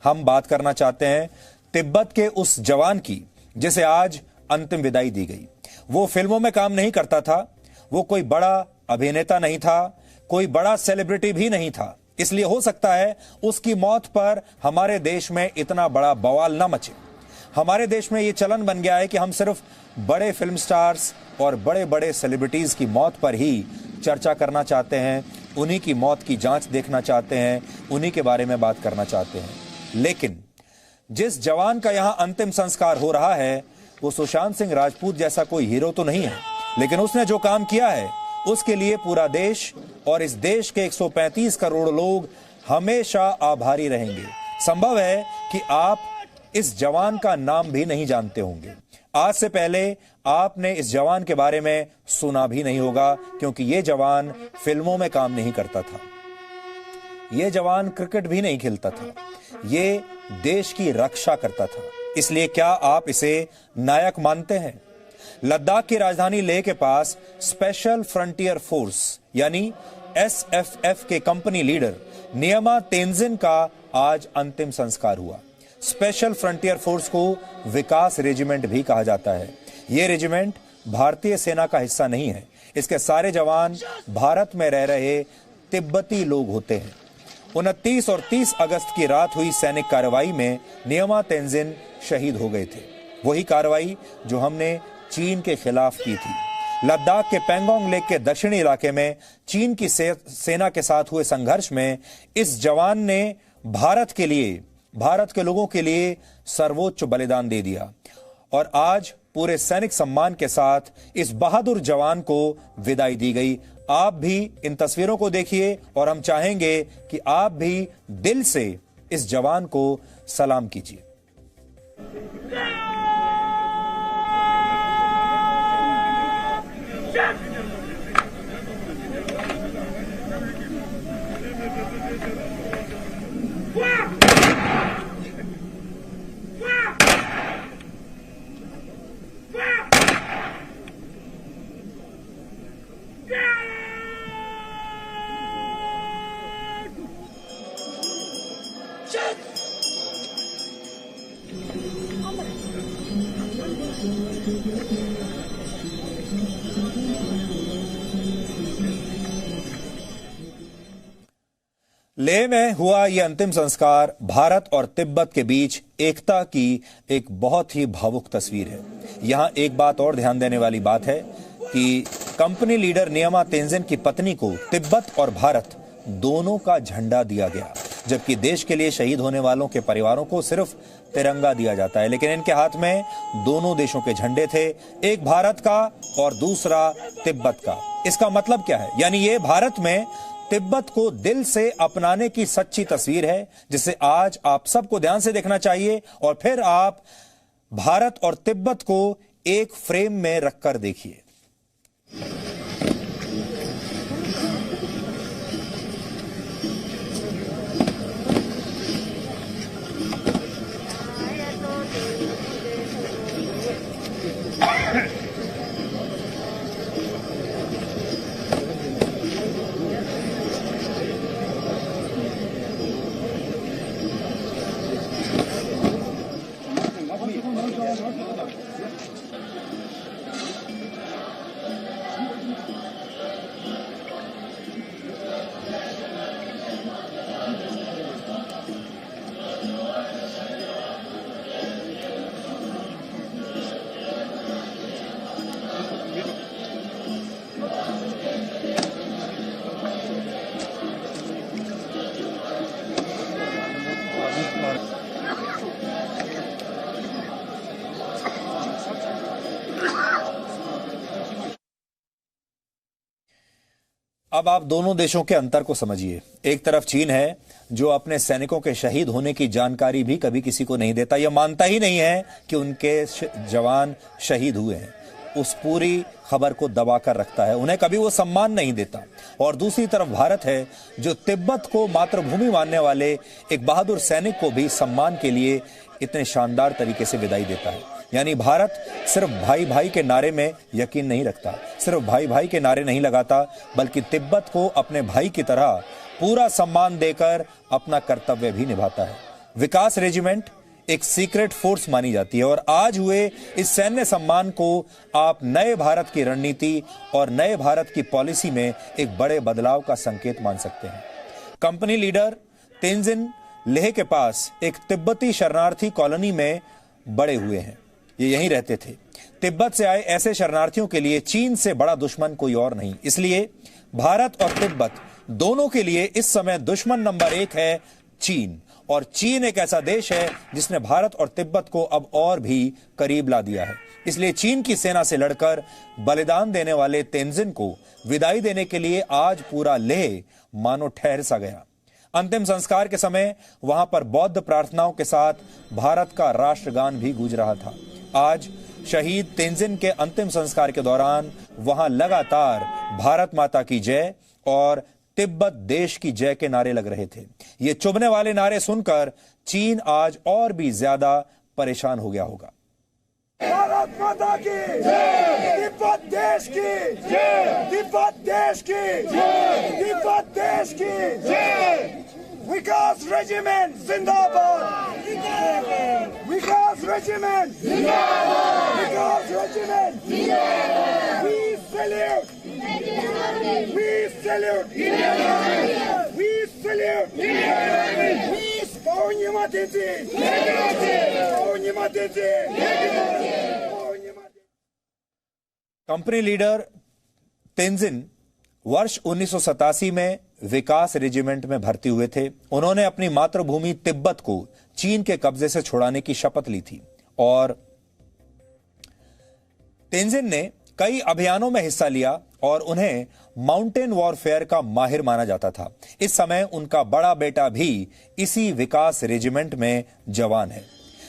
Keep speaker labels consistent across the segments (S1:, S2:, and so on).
S1: हम बात करना चाहते हैं तिब्बत के उस जवान की जिसे आज अंतिम विदाई दी गई। वो फिल्मों में काम नहीं करता था, वो कोई बड़ा अभिनेता नहीं था, कोई बड़ा सेलिब्रिटी भी नहीं था, इसलिए हो सकता है उसकी मौत पर हमारे देश में इतना बड़ा बवाल ना मचे। हमारे देश में यह चलन बन गया है कि हम सिर्फ बड़े फिल्म स्टार्स और बड़े बड़े सेलिब्रिटीज की मौत पर ही चर्चा करना चाहते हैं, उन्हीं की मौत की जांच देखना चाहते हैं, उन्हीं के बारे में बात करना चाहते हैं। लेकिन जिस जवान का यहां अंतिम संस्कार हो रहा है वो सुशांत सिंह राजपूत जैसा कोई हीरो तो नहीं है, लेकिन उसने जो काम किया है उसके लिए पूरा देश और इस देश के 135 करोड़ लोग हमेशा आभारी रहेंगे। संभव है कि आप इस जवान का नाम भी नहीं जानते होंगे। आज से पहले आपने इस जवान के बारे में सुना भी नहीं होगा, क्योंकि यह जवान फिल्मों में काम नहीं करता था, यह जवान क्रिकेट भी नहीं खेलता था, ये देश की रक्षा करता था। इसलिए क्या आप इसे नायक मानते हैं? लद्दाख की राजधानी लेह के पास स्पेशल फ्रंटियर फोर्स यानी SFF के कंपनी लीडर नियमा तेंजिन का आज अंतिम संस्कार हुआ। स्पेशल फ्रंटियर फोर्स को विकास रेजिमेंट भी कहा जाता है। यह रेजिमेंट भारतीय सेना का हिस्सा नहीं है, इसके सारे जवान भारत में रह रहे तिब्बती लोग होते हैं। 29 और 30 अगस्त की रात हुई सैनिक कार्रवाई में नियमा तेंजिन शहीद हो गए थे। वही कार्रवाई जो हमने चीन के खिलाफ की थी। लद्दाख के पेंगोंग लेक के दक्षिणी इलाके में चीन की सेना के साथ हुए संघर्ष में इस जवान ने भारत के लिए, भारत के लोगों के लिए सर्वोच्च बलिदान दे दिया। और आज पूरे सैनिक सम्मान के साथ इस बहादुर जवान को विदाई दी गई। आप भी इन तस्वीरों को देखिए और हम चाहेंगे कि आप भी दिल से इस जवान को सलाम कीजिए। लेह में हुआ यह अंतिम संस्कार भारत और तिब्बत के बीच एकता की एक बहुत ही भावुक तस्वीर है। यहां एक बात और ध्यान देने वाली बात है कि कंपनी लीडर नियमा तेंजिन की पत्नी को तिब्बत और भारत दोनों का झंडा दिया गया, जबकि देश के लिए शहीद होने वालों के परिवारों को सिर्फ तिरंगा दिया जाता है। लेकिन इनके हाथ में दोनों देशों के झंडे थे, एक भारत का और दूसरा तिब्बत का। इसका मतलब क्या है? यानी ये भारत में तिब्बत को दिल से अपनाने की सच्ची तस्वीर है, जिसे आज आप सबको ध्यान से देखना चाहिए और फिर आप भारत और तिब्बत को एक फ्रेम में रखकर देखिए। अब आप दोनों देशों के अंतर को समझिए। एक तरफ चीन है जो अपने सैनिकों के शहीद होने की जानकारी भी कभी किसी को नहीं देता, यह मानता ही नहीं है कि उनके जवान शहीद हुए हैं, उस पूरी खबर को दबाकर रखता है, उन्हें कभी वो सम्मान नहीं देता। और दूसरी तरफ भारत है जो तिब्बत को मातृभूमि मानने वाले एक बहादुर सैनिक को भी सम्मान के लिए इतने शानदार तरीके से विदाई देता है। यानी भारत सिर्फ भाई भाई के नारे में यकीन नहीं रखता, सिर्फ भाई भाई के नारे नहीं लगाता, बल्कि तिब्बत को अपने भाई की तरह पूरा सम्मान देकर अपना कर्तव्य भी निभाता है। विकास रेजिमेंट एक सीक्रेट फोर्स मानी जाती है और आज हुए इस सैन्य सम्मान को आप नए भारत की रणनीति और नए भारत की पॉलिसी में एक बड़े बदलाव का संकेत मान सकते हैं। कंपनी लीडर तेंजिन लेह के पास एक तिब्बती शरणार्थी कॉलोनी में बड़े हुए हैं। ये यहीं रहते थे। तिब्बत से आए ऐसे शरणार्थियों के लिए चीन से बड़ा दुश्मन कोई और नहीं। इसलिए भारत और तिब्बत दोनों के लिए इस समय दुश्मन नंबर 1 है चीन। और चीन एक ऐसा देश है जिसने भारत और तिब्बत को अब और भी करीब ला दिया है। इसलिए चीन की सेना से लड़कर बलिदान देने वाले तेंजिन को विदाई देने के लिए आज पूरा लेह मानो ठहर सा गया। अंतिम संस्कार के समय वहां पर बौद्ध प्रार्थनाओं के साथ भारत का राष्ट्रगान भी गूंज रहा था। आज शहीद तेंजिन के अंतिम संस्कार के दौरान वहां लगातार भारत माता की जय और तिब्बत देश की जय के नारे लग रहे थे। ये चुभने वाले नारे सुनकर चीन आज और भी ज्यादा परेशान हो गया होगा।
S2: भारत माता की जय, तिब्बत देश की जय, तिब्बत देश की जय, तिब्बत देश की जय। विकास रेजिमेंट जिंदाबाद, विकास रेजिमेंट जिंदाबाद, विकास रेजिमेंट जिंदाबाद। We salute, we salute, we salute, we पौर्णिमा तिथि, पौर्णिमा तिथि।
S1: कंपनी लीडर तेंजिन वर्ष 1987 में विकास रेजिमेंट में भर्ती हुए थे। उन्होंने अपनी मातृभूमि तिब्बत को चीन के कब्जे से छुड़ाने की शपथ ली थी और तेंजिन ने कई अभियानों में हिस्सा लिया और उन्हें माउंटेन वॉरफेयर का माहिर माना जाता था। इस समय उनका बड़ा बेटा भी इसी विकास रेजिमेंट में जवान है।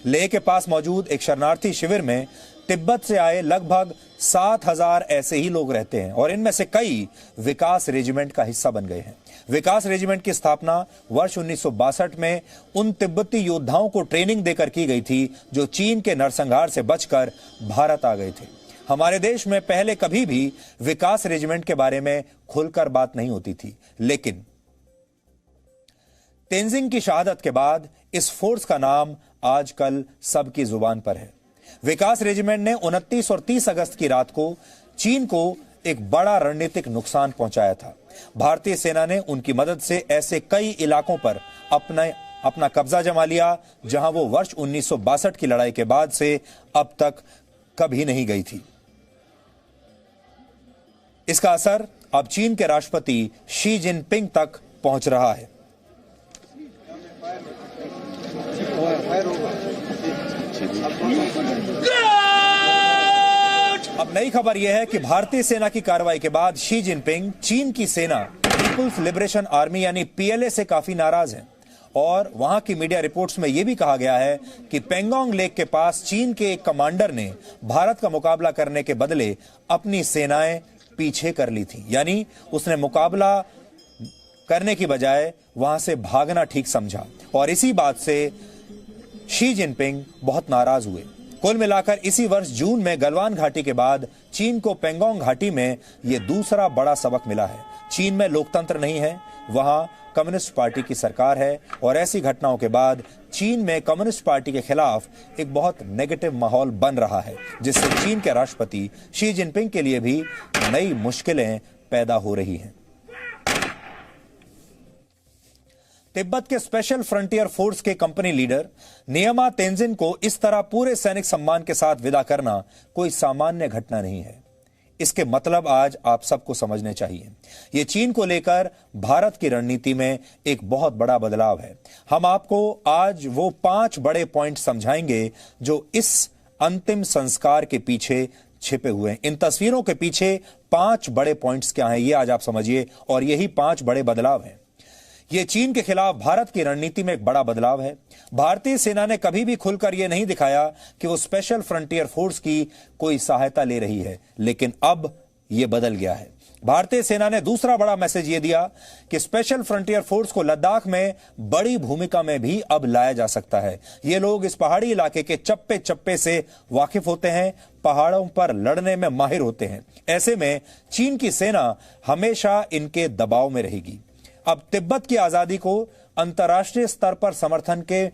S1: लेह के पास मौजूद एक शरणार्थी शिविर में तिब्बत से आए लगभग 7,000 ऐसे ही लोग रहते हैं और इनमें से कई विकास रेजिमेंट का हिस्सा बन गए हैं। विकास रेजिमेंट की स्थापना वर्ष 1962 में उन तिब्बती योद्धाओं को ट्रेनिंग देकर की गई थी जो चीन के नरसंहार से बचकर भारत आ गए थे। हमारे देश में पहले कभी भी विकास रेजिमेंट के बारे में खुलकर बात नहीं होती थी, लेकिन तेंजिन की शहादत के बाद इस फोर्स का नाम आजकल सबकी जुबान पर है। विकास रेजिमेंट ने 29 और 30 अगस्त की रात को चीन को एक बड़ा रणनीतिक नुकसान पहुंचाया था। भारतीय सेना ने उनकी मदद से ऐसे कई इलाकों पर अपना कब्जा जमा लिया जहां वो वर्ष 1962 की लड़ाई के बाद से अब तक कभी नहीं गई थी। इसका असर अब चीन के राष्ट्रपति शी जिनपिंग तक पहुंच रहा है। अब नई खबर यह है कि भारतीय सेना की कार्रवाई के बाद शी जिनपिंग चीन की सेना पीपुल्स लिबरेशन आर्मी यानी पीएलए से काफी नाराज हैं और वहां की मीडिया रिपोर्ट्स में यह भी कहा गया है कि पेंगोंग लेक के पास चीन के एक कमांडर ने भारत का मुकाबला करने के बदले अपनी सेनाएं पीछे कर ली थी, यानी उसने मुकाबला करने की बजाय वहां से भागना ठीक समझा और इसी बात से शी जिनपिंग बहुत नाराज हुए। कुल मिलाकर इसी वर्ष जून में गलवान घाटी के बाद चीन को पेंगोंग घाटी में यह दूसरा बड़ा सबक मिला है। चीन में लोकतंत्र नहीं है, वहां कम्युनिस्ट पार्टी की सरकार है और ऐसी घटनाओं के बाद चीन में कम्युनिस्ट पार्टी के खिलाफ एक बहुत नेगेटिव माहौल बन रहा है, जिससे चीन के राष्ट्रपति शी जिनपिंग के लिए भी नई मुश्किलें पैदा हो रही हैं। तिब्बत के स्पेशल फ्रंटियर फोर्स के कंपनी लीडर नियमा तेंजिन को इस तरह पूरे सैनिक सम्मान के साथ विदा करना कोई सामान्य घटना नहीं है। इसके मतलब आज आप सबको समझने चाहिए। यह चीन को लेकर भारत की रणनीति में एक बहुत बड़ा बदलाव है। हम आपको आज वो 5 बड़े पॉइंट समझाएंगे जो इस अंतिम संस्कार के पीछे छिपे हुए हैं। इन तस्वीरों के पीछे 5 बड़े पॉइंट्स क्या हैं, ये आज आप समझिए और यही 5 बड़े बदलाव हैं। यह चीन के खिलाफ भारत की रणनीति में एक बड़ा बदलाव है। भारतीय सेना ने कभी भी खुलकर यह नहीं दिखाया कि वो स्पेशल फ्रंटियर फोर्स की कोई सहायता ले रही है, लेकिन अब यह बदल गया है। भारतीय सेना ने दूसरा बड़ा मैसेज यह दिया कि स्पेशल फ्रंटियर फोर्स को लद्दाख में बड़ी भूमिका में भी अब लाया जा सकता है। ये लोग इस पहाड़ी इलाके के चप्पे चप्पे से वाकिफ होते हैं, पहाड़ों पर लड़ने में माहिर होते हैं। ऐसे में चीन की सेना हमेशा इनके दबाव में रहेगी। अब तिब्बत की आजादी को अंतर्राष्ट्रीय स्तर पर समर्थन के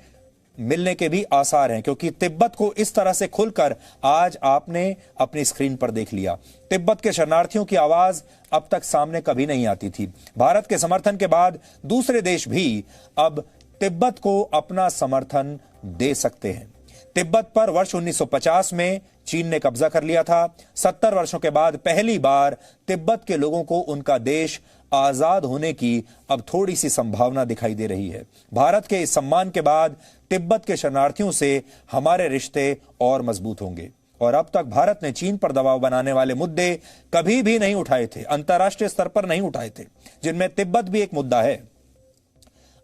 S1: मिलने के भी आसार हैं, क्योंकि तिब्बत को इस तरह से खुलकर आज आपने अपनी स्क्रीन पर देख लिया। तिब्बत के शरणार्थियों की आवाज अब तक सामने कभी नहीं आती थी। भारत के समर्थन के बाद दूसरे देश भी अब तिब्बत को अपना समर्थन दे सकते हैं। तिब्बत पर वर्ष 1950 में चीन ने कब्जा कर लिया था। 70 वर्षों के बाद पहली बार तिब्बत के लोगों को उनका देश आजाद होने की अब थोड़ी सी संभावना दिखाई दे रही है। भारत के इस सम्मान के बाद तिब्बत के शरणार्थियों से हमारे रिश्ते और मजबूत होंगे। और अब तक भारत ने चीन पर दबाव बनाने वाले मुद्दे कभी भी नहीं उठाए थे, अंतर्राष्ट्रीय स्तर पर नहीं उठाए थे, जिनमें तिब्बत भी एक मुद्दा है।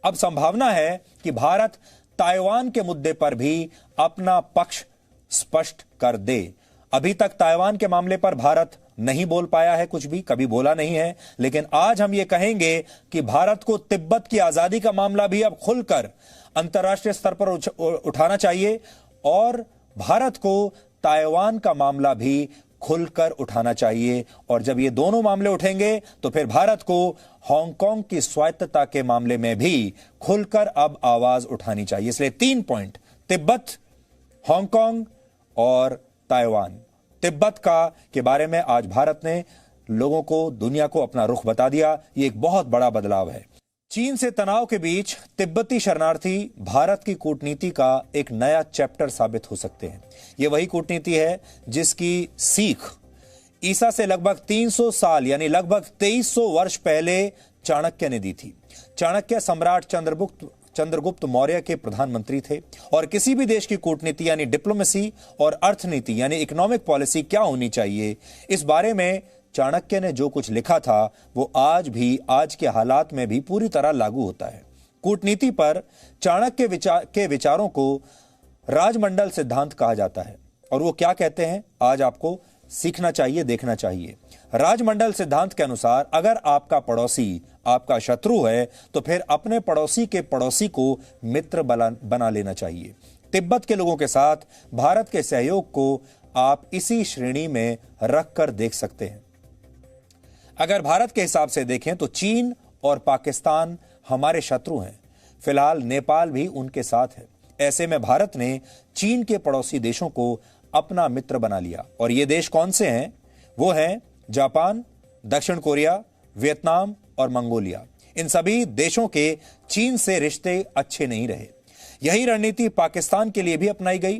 S1: अब संभावना है कि भारत ताइवान के मुद्दे पर भी अपना पक्ष स्पष्ट कर दे। अभी तक ताइवान के मामले पर भारत नहीं बोल पाया है, कुछ भी कभी बोला नहीं है, लेकिन आज हम ये कहेंगे कि भारत को तिब्बत की आजादी का मामला भी अब खुलकर अंतर्राष्ट्रीय स्तर पर उठाना चाहिए और भारत को ताइवान का मामला भी खुलकर उठाना चाहिए। और जब ये दोनों मामले उठेंगे तो फिर भारत को हांगकांग की स्वायत्तता के मामले में भी खुलकर अब आवाज उठानी चाहिए। इसलिए 3 पॉइंट, तिब्बत, हांगकांग और ताइवान। तिब्बत के बारे में आज भारत ने लोगों को, दुनिया को अपना रुख बता दिया। ये एक बहुत बड़ा बदलाव है। चीन से तनाव के बीच तिब्बती शरणार्थी भारत की कूटनीति का एक नया चैप्टर साबित हो सकते हैं। यह वही कूटनीति है जिसकी सीख ईसा से लगभग 300 साल यानी लगभग 2300 वर्ष पहले चाणक्य ने दी थी। चाणक्य सम्राट चंद्रगुप्त मौर्य के प्रधानमंत्री थे और किसी भी देश की कूटनीति यानी डिप्लोमेसी और अर्थनीति यानी इकोनॉमिक पॉलिसी क्या होनी चाहिए, इस बारे में चाणक्य ने जो कुछ लिखा था वो आज के हालात में भी पूरी तरह लागू होता है। कूटनीति पर चाणक्य के विचारों को राजमंडल सिद्धांत कहा जाता है और वो क्या कहते हैं आज आपको सीखना चाहिए, देखना चाहिए। राजमंडल सिद्धांत के अनुसार अगर आपका पड़ोसी आपका शत्रु है तो फिर अपने पड़ोसी के पड़ोसी को मित्र बना लेना चाहिए। तिब्बत के लोगों के साथ भारत के सहयोग को आप इसी श्रेणी में रखकर देख सकते हैं। अगर भारत के हिसाब से देखें तो चीन और पाकिस्तान हमारे शत्रु हैं। फिलहाल नेपाल भी उनके साथ है। ऐसे में भारत ने चीन के पड़ोसी देशों को अपना मित्र बना लिया और ये देश कौन से हैं? वो हैं जापान, दक्षिण कोरिया, वियतनाम और मंगोलिया। इन सभी देशों के चीन से रिश्ते अच्छे नहीं रहे। यही रणनीति पाकिस्तान के लिए भी अपनाई गई।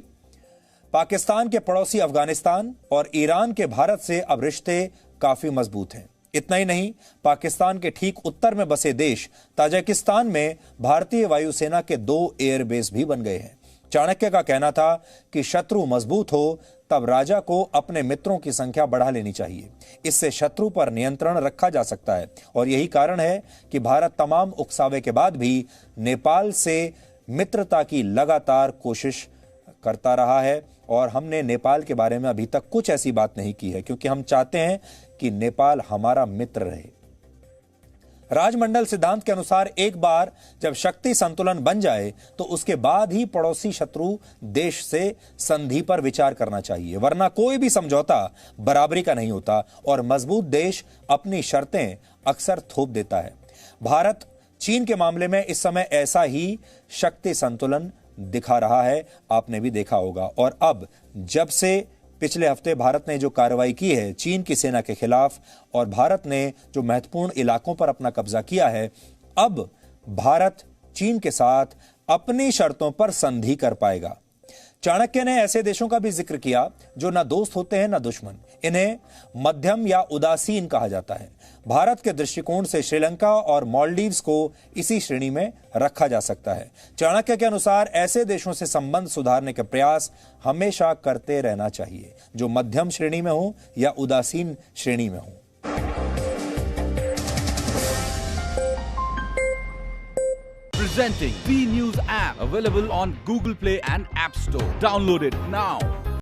S1: पाकिस्तान के पड़ोसी अफगानिस्तान और ईरान के भारत से अब रिश्ते काफी मजबूत हैं। इतना ही नहीं, पाकिस्तान के ठीक उत्तर में बसे देश ताजिकिस्तान में भारतीय वायुसेना के 2 एयरबेस भी बन गए हैं। चाणक्य का कहना था कि शत्रु मजबूत हो तब राजा को अपने मित्रों की संख्या बढ़ा लेनी चाहिए। इससे शत्रु पर नियंत्रण रखा जा सकता है और यही कारण है कि भारत तमाम उकसावे के बाद भी नेपाल से मित्रता की लगातार कोशिश करता रहा है और हमने नेपाल के बारे में अभी तक कुछ ऐसी बात नहीं की है, क्योंकि हम चाहते हैं कि नेपाल हमारा मित्र रहे। राजमंडल सिद्धांत के अनुसार एक बार जब शक्ति संतुलन बन जाए तो उसके बाद ही पड़ोसी शत्रु देश से संधि पर विचार करना चाहिए, वरना कोई भी समझौता बराबरी का नहीं होता और मजबूत देश अपनी शर्तें अक्सर थोप देता है। भारत चीन के मामले में इस समय ऐसा ही शक्ति संतुलन दिखा रहा है, आपने भी देखा होगा। और अब जब से पिछले हफ्ते भारत ने जो कार्रवाई की है चीन की सेना के खिलाफ और भारत ने जो महत्वपूर्ण इलाकों पर अपना कब्जा किया है, अब भारत चीन के साथ अपनी शर्तों पर संधि कर पाएगा। चाणक्य ने ऐसे देशों का भी जिक्र किया जो ना दोस्त होते हैं ना दुश्मन। इन्हें मध्यम या उदासीन कहा जाता है। भारत के दृष्टिकोण से श्रीलंका और मालदीव्स को इसी श्रेणी में रखा जा सकता है। चाणक्य के अनुसार ऐसे देशों से संबंध सुधारने के प्रयास हमेशा करते रहना चाहिए जो मध्यम श्रेणी में हो या उदासीन श्रेणी में हो।
S3: Presenting B News app, available on Google Play and App Store. Download it now.